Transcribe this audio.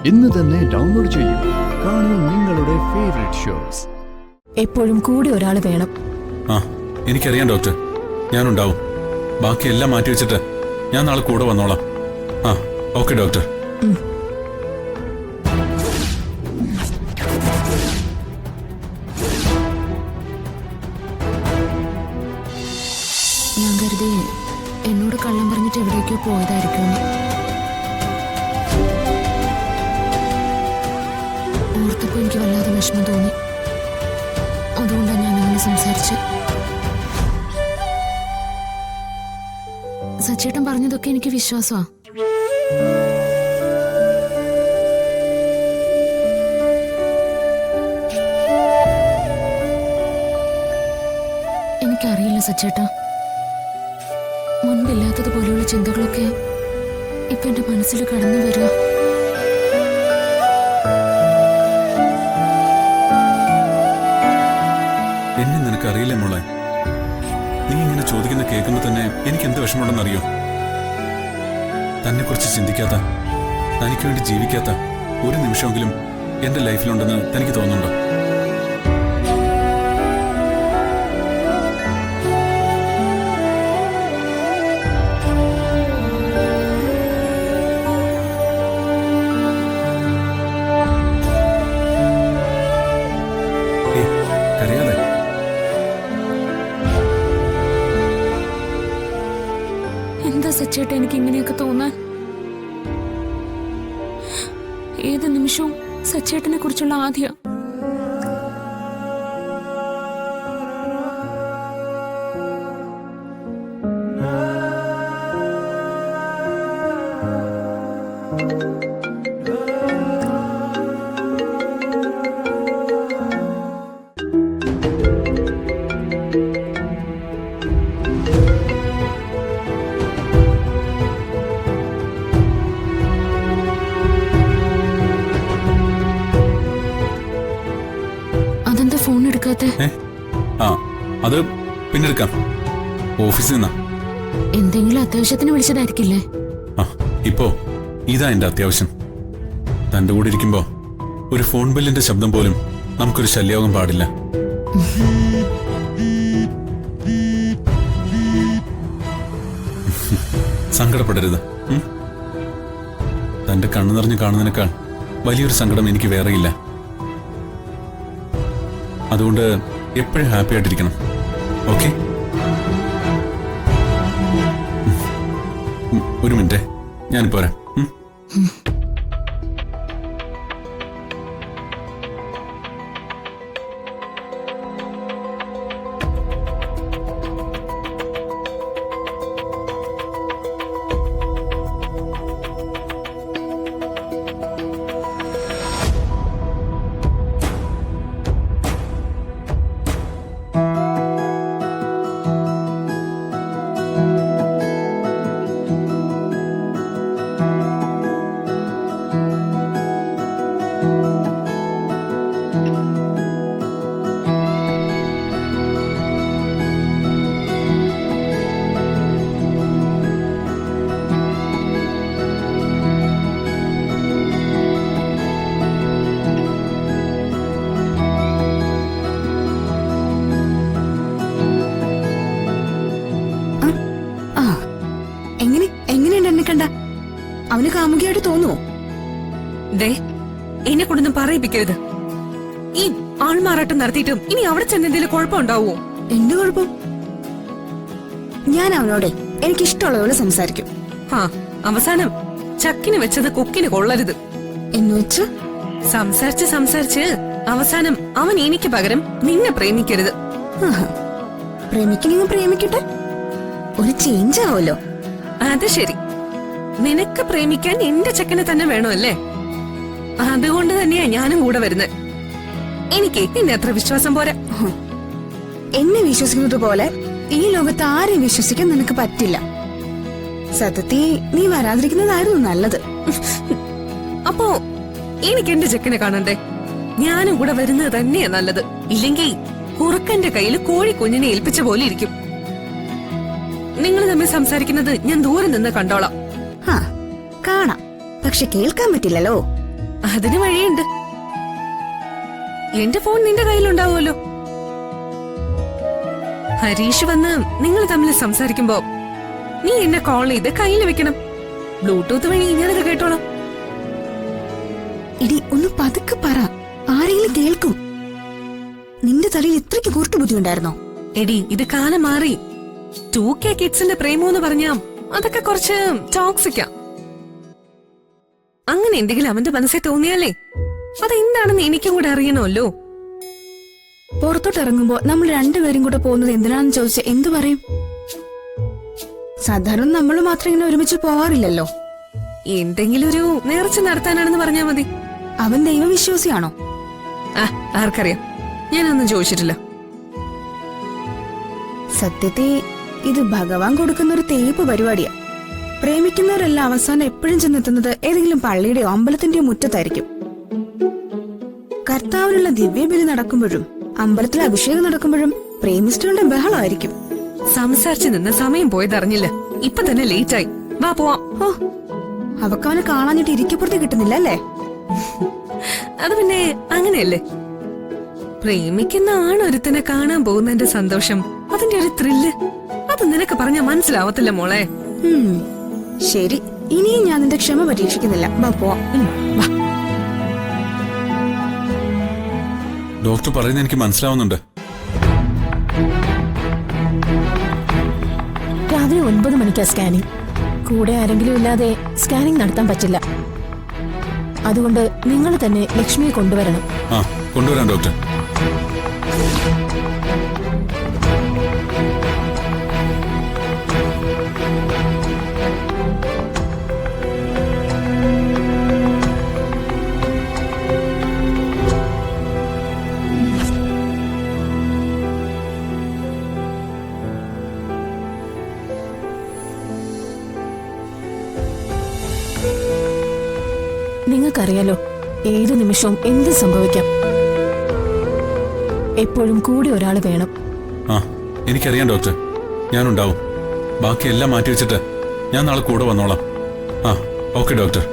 ഇന്ന് തന്നെ ഡൗൺലോഡ് ചെയ്യൂ. കാണൂ നിങ്ങളുടെ ഫേവറേറ്റ് ഷോസ്. എപ്പോഴും കൂടി ഒരാൾ വേണം. എനിക്കറിയാം ഡോക്ടർ, ഞാനുണ്ടാവും. ബാക്കിയെല്ലാം മാറ്റി വെച്ചിട്ട് ഞാൻ നാളെ കൂടെ വന്നോളാം. Okay doctor. ഞാൻ കരുതി എന്നോട് കള്ളം പറഞ്ഞിട്ട് എവിടേക്കോ പോയതായിരിക്കുമെന്ന്. ഓർത്തപ്പോ എനിക്ക് വല്ലാതെ വിഷമം തോന്നി. അതുകൊണ്ടാണ് ഞാൻ അങ്ങനെ സംസാരിച്ച്. സച്ചേട്ടൻ പറഞ്ഞതൊക്കെ എനിക്ക് വിശ്വാസമാ. എനിക്കറിയില്ല സച്ചേട്ടാ, മുൻപില്ലാത്തതുപോലെയുള്ള ചിന്തകളൊക്കെ ഇപ്പൊ എന്റെ മനസ്സിൽ കടന്നു വരിക. എന്നെ നിനക്കറിയില്ലേ മോളെ? നീ ഇങ്ങനെ ചോദിക്കുന്ന കേൾക്കുമ്പോ തന്നെ എനിക്ക് എന്ത് വിഷമമുണ്ടെന്നറിയോ? തന്നെ കുറിച്ച് ചിന്തിക്കാത്ത, തനിക്ക് വേണ്ടി ജീവിക്കാത്ത ഒരു നിമിഷമെങ്കിലും എന്റെ ലൈഫിലുണ്ടെന്ന് തനിക്ക് തോന്നുന്നുണ്ടോ? കരയാതെ. എന്താ സച്ചേട്ട എനിക്ക് ഇങ്ങനെയൊക്കെ തോന്നാൻ? ഏത് നിമിഷവും സച്ചേട്ടനെ കുറിച്ചുള്ള ആദ്യ ഫോൺ എടുക്കാത്തെ? അത് പിന്നെടുക്കാം. ഓഫീസിൽ നിന്നാ. എന്തെങ്കിലും അത്യാവശ്യത്തിന് വിളിച്ചതായിരിക്കില്ലേ? ഇപ്പോ ഇതാ എന്റെ അത്യാവശ്യം. തന്റെ കൂടെ ഇരിക്കുമ്പോ ഒരു ഫോൺ ബില്ലിന്റെ ശബ്ദം പോലും നമുക്കൊരു ശല്യമാകാൻ പാടില്ല. സങ്കടപ്പെടരുത്. തന്റെ കണ്ണു നിറഞ്ഞു കാണുന്നതിനേക്കാൾ വലിയൊരു സങ്കടം എനിക്ക് വേറെയില്ല. അതുകൊണ്ട് എപ്പോഴും ഹാപ്പി ആയിട്ടിരിക്കണം. ഓക്കെ? ഒരു മിനിറ്റ്, ഞാനിപ്പോ വരാം. അവന് കാമുകിയായിട്ട് തോന്നുവോ? എന്നെ കൊണ്ടൊന്നും പറയിപ്പിക്കരുത്. ഈ ആൾമാറാട്ടം നടത്തിയിട്ടും ഇനി അവിടെ ചെന്നെന്തെങ്കിലും കുഴപ്പമുണ്ടാവോ? എന്ത് കുഴപ്പം? ഞാൻ അവനോട് എനിക്കിഷ്ടമുള്ളതുപോലെ സംസാരിക്കും. അവസാനം ചക്കിന് വെച്ചത് കൊക്കിന് കൊള്ളരുത് എന്ന് വെച്ച് സംസാരിച്ച് അവസാനം അവൻ എനിക്ക് പകരം നിന്നെ പ്രേമിക്കരുത്. പ്രേമിക്കണെങ്കിൽ പ്രേമിക്കട്ടെ, ഒരു ചേഞ്ച് ആവല്ലോ. അത് ശരി, നിനക്ക് പ്രേമിക്കാൻ എന്റെ ചെക്കനെ തന്നെ വേണമല്ലേ? അതുകൊണ്ട് തന്നെയാ ഞാനും കൂടെ വരുന്നത്. എനിക്ക് നിന്നെ അത്ര വിശ്വാസം പോരാ. എന്നെ വിശ്വസിക്കുന്നത് പോലെ ഈ ലോകത്ത് ആരെയും വിശ്വസിക്കാൻ നിനക്ക് പറ്റില്ല. സത്യത്തിൽ നീ വരാതിരിക്കുന്നതായിരുന്നു നല്ലത്. അപ്പോ എനിക്ക് എന്റെ ചെക്കനെ കാണണ്ടേ? ഞാനും കൂടെ വരുന്നത് തന്നെയാ നല്ലത്. ഇല്ലെങ്കിൽ കുറുക്കന്റെ കയ്യിൽ കോഴി കുഞ്ഞിനെ ഏൽപ്പിച്ച പോലെ ഇരിക്കും. നിങ്ങൾ തമ്മിൽ സംസാരിക്കുന്നത് ഞാൻ ദൂരെ നിന്ന് കണ്ടോളാം. കാണാം, പക്ഷെ കേൾക്കാൻ പറ്റില്ലല്ലോ. അതിന് വഴിയുണ്ട്. എന്റെ ഫോൺ നിന്റെ കയ്യിലുണ്ടാവുമല്ലോ. ഹരീഷ് വന്ന് നിങ്ങൾ തമ്മിൽ സംസാരിക്കുമ്പോ നീ എന്നെ കോൾ ചെയ്ത് കയ്യിൽ വെക്കണം. ബ്ലൂടൂത്ത് വഴി ഞാനത് കേട്ടോളാം. ഇടി ഒന്ന് പതുക്കെ പറ, ആരെങ്കിലും കേൾക്കും. നിന്റെ തലയിൽ ഇത്രയ്ക്ക് കുരുട്ടു ബുദ്ധി ഉണ്ടായിരുന്നോ? എടി, ഇത് കാലം മാറി. 2K കിഡ്സിന്റെ പ്രേമോന്ന് പറഞ്ഞാ അതൊക്കെ കുറച്ച് ടോക്സിക്കാ. അങ്ങനെ എന്തെങ്കിലും അവന്റെ മനസ്സിൽ തോന്നിയാലേ അതെന്താണെന്ന് എനിക്കും കൂടെ അറിയണമല്ലോ. പുറത്തോട്ടിറങ്ങുമ്പോ നമ്മൾ രണ്ടുപേരും കൂടെ പോകുന്നത് എന്തിനാണെന്ന് ചോദിച്ചാൽ എന്തു പറയും? സാധാരണ നമ്മൾ മാത്രം ഇങ്ങനെ ഒരുമിച്ച് പോവാറില്ലല്ലോ. എന്തെങ്കിലും ഒരു നേർച്ച നടത്താനാണെന്ന് പറഞ്ഞാ മതി. അവൻ ദൈവവിശ്വാസിയാണോ? ആർക്കറിയാം, ഞാനൊന്നും ചോദിച്ചിട്ടില്ല. സത്യത്തിൽ ഇത് ഭഗവാൻ കൊടുക്കുന്ന ഒരു തേപ്പ് പരിപാടിയാ. പ്രേമിക്കുന്നവരെല്ലാം അവസാനം എപ്പോഴും ചെന്നെത്തുന്നത് ഏതെങ്കിലും പള്ളിയുടെയോ അമ്പലത്തിന്റെയോ മുറ്റത്തായിരിക്കും. കർത്താവിനുള്ള ദിവ്യബലി നടക്കുമ്പോഴും അമ്പലത്തിൽ അഭിഷേകം നടക്കുമ്പോഴും പ്രേമിസ്റ്റുകളുടെ ബഹളമായിരിക്കും. സംസാരിച്ചു നിന്ന് സമയം പോയതറിഞ്ഞില്ല. ഇപ്പൊ തന്നെ ലേറ്റായി. വാ പോവാം. ഓ, അവക്കവനെ കാണാഞ്ഞിട്ട് ഇരിക്കപ്പുറത്ത് കിട്ടുന്നില്ല അല്ലേ? അത് പിന്നെ അങ്ങനെയല്ലേ. പ്രേമിക്കുന്ന ആണൊരുത്തനെ കാണാൻ പോകുന്നതിന്റെ സന്തോഷം, അതിന്റെ ഒരു ത്രില്ല്, അത് നിനക്ക് പറഞ്ഞാ മനസ്സിലാവത്തില്ല മോളെ. ശരി, ഇനിയും ഞാൻ നിന്റെ ക്ഷമ പരീക്ഷിക്കുന്നില്ല. വാ പോവാം. വാ. ഡോക്ടർ പറയുന്നത് എനിക്ക് മനസ്സിലാവുന്നുണ്ട്. രാവിലെ 9 മണിക്കാ സ്കാനിങ്. കൂടെ ആരെങ്കിലും ഇല്ലാതെ സ്കാനിങ് നടത്താൻ പറ്റില്ല. അതുകൊണ്ട് നിങ്ങൾ തന്നെ ലക്ഷ്മിയെ കൊണ്ടുവരണം. കൊണ്ടുവരാം ഡോക്ടർ. നിങ്ങൾക്കറിയാലോ, ഏതു നിമിഷവും എന്ത് സംഭവിക്കാം. എപ്പോഴും കൂടെ ഒരാൾ വേണം. എനിക്കറിയാം ഡോക്ടർ, ഞാനുണ്ടാവും. ബാക്കി എല്ലാം മാറ്റി വെച്ചിട്ട് ഞാൻ നാളെ കൂടെ വന്നോളാം. Okay doctor.